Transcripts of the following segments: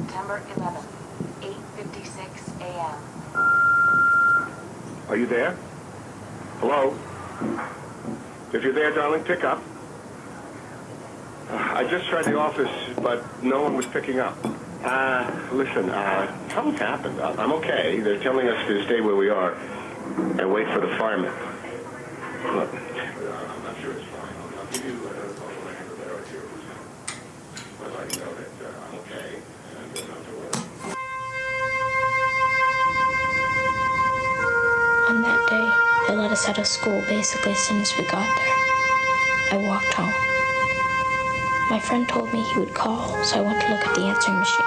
September 11th, 8:56 a.m. Are you there? Hello? If you're there, darling, pick up. I just tried the office, but no one was picking up. Listen, something's happened. I'm okay. They're telling us to stay where we are and wait for the firemen. Look, I'm not sure it's fine. I'll give you a phone when I have a better idea. But I know that I'm okay and not to worry. On that day, they let us out of school basically as soon as we got there. I walked home. My friend told me he would call, so I went to look at the answering machine.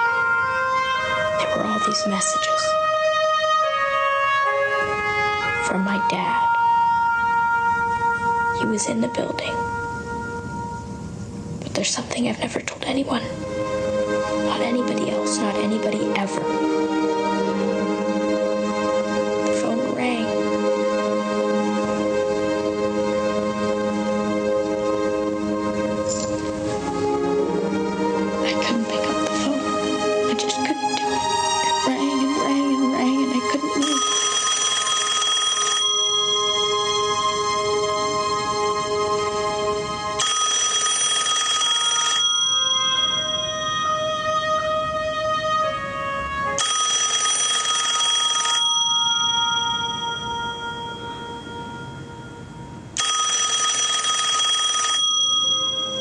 There were all these messages. From my dad. He was in the building. But there's something I've never told anyone. Not anybody else, not anybody ever. The phone rang. I couldn't pick up the phone. I just couldn't do it. It rang and rang and rang and I couldn't move.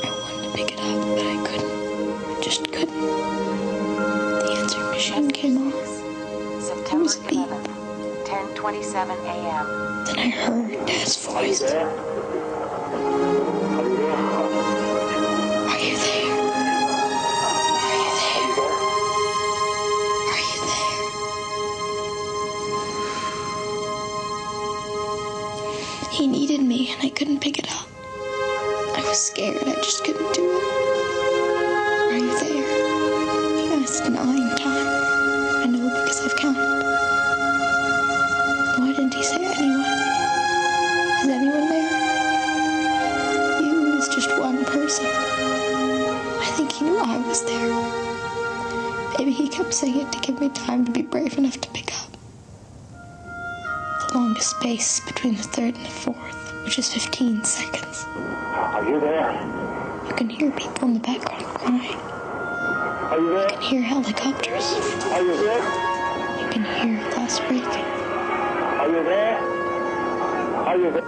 I wanted to pick it up, but I couldn't. I just couldn't. The answering machine came on. September was a beep. 11th, 10:27 a.m. Then I heard Dad's voice. Are you there? Are you there? Are you there? He needed me and I couldn't pick it up. I was scared. I just couldn't do it. Are you there? He asked 9 times. I know because I've counted. Why didn't he say anyone? Is anyone there? You was just one person. I think he knew I was there. Maybe he kept saying it to give me time to be brave enough to pick up. The longest space between the third and the fourth, which is 15 seconds. Are you there? You can hear people in the background crying. Are you You there? can hear helicopters. Are you there? You can hear glass breaking. Are you there? Are you there?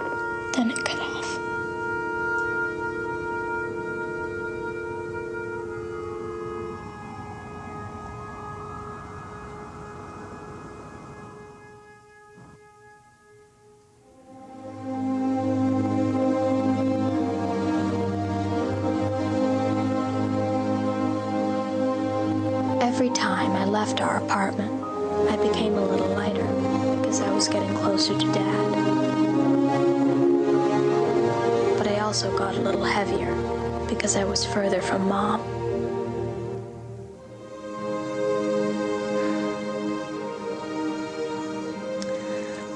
Then it cut off. Every time I left our apartment, I became a little lighter because I was getting closer to Dad. But I also got a little heavier because I was further from Mom.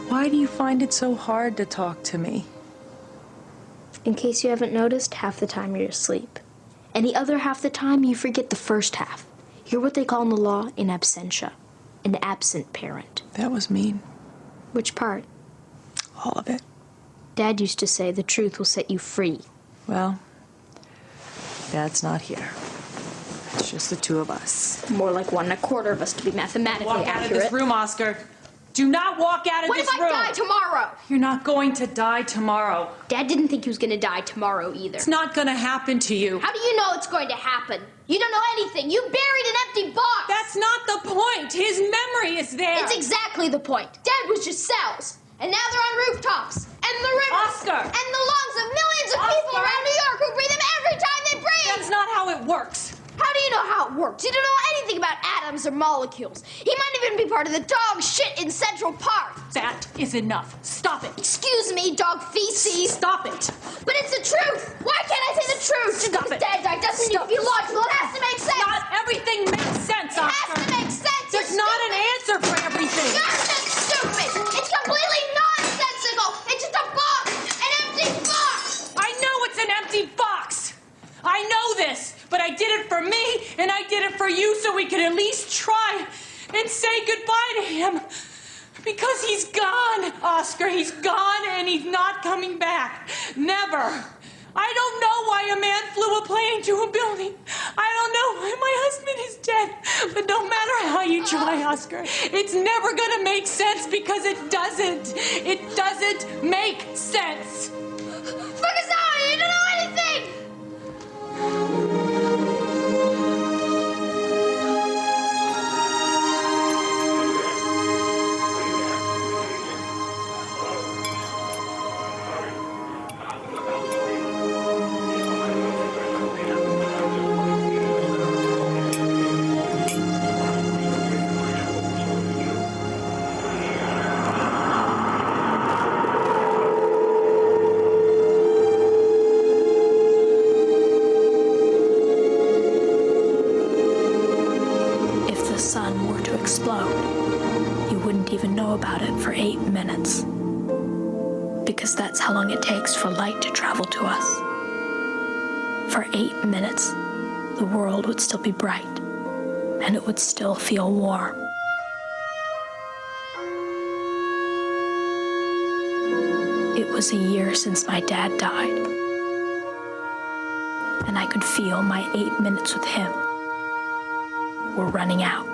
Why do you find it so hard to talk to me? In case you haven't noticed, half the time you're asleep. And the other half the time, you forget the first half. You're what they call in the law in absentia, an absent parent. That was mean. Which part? All of it. Dad used to say the truth will set you free. Well, Dad's not here. It's just the two of us. More like 1 1/4 of us to be mathematically Walk out accurate. of this room, Oscar. Do not walk out of What this if I room. die tomorrow? You're not going to die tomorrow. Dad didn't think he was going to die tomorrow either. It's not going to happen to you. How do you know it's going to happen? You don't know anything. You buried an empty box. That's not the point. His memory is there. It's exactly the point. Dad was just cells. And now they're on rooftops. And the rivers. Oscar. And the lungs of millions of people Oscar. around New York who breathe them every time they breathe. That's not how it works. How do you know how it works? You don't know anything about atoms or molecules. He might even be part of the dog shit in Central Park. That is enough. Stop it. Excuse me, dog feces. Stop it. But it's the truth. Why can't I say the truth? Just Stop because it. Dad died doesn't need to be logical. It has to make sense. Not everything makes sense, It Oscar. has to make sense. There's You're not an stupid. answer for everything. You're just stupid. It's completely nonsensical. It's just a box. An empty box. I know it's an empty box. I know this, but I did it for me And I did it for you so we could at least try and say goodbye to him. Because he's gone, Oscar. He's gone and he's not coming back. Never. I don't know why a man flew a plane into a building. I don't know why my husband is dead. But no matter how you try, Oscar, it's never gonna make sense because it doesn't. It doesn't make sense. Fukasawa, you don't know anything! If the sun were to explode, you wouldn't even know about it for 8 minutes. Because that's how long it takes for light to travel to us. For 8 minutes, the world would still be bright, and it would still feel warm. It was a year since my dad died, and I could feel my 8 minutes with him were running out.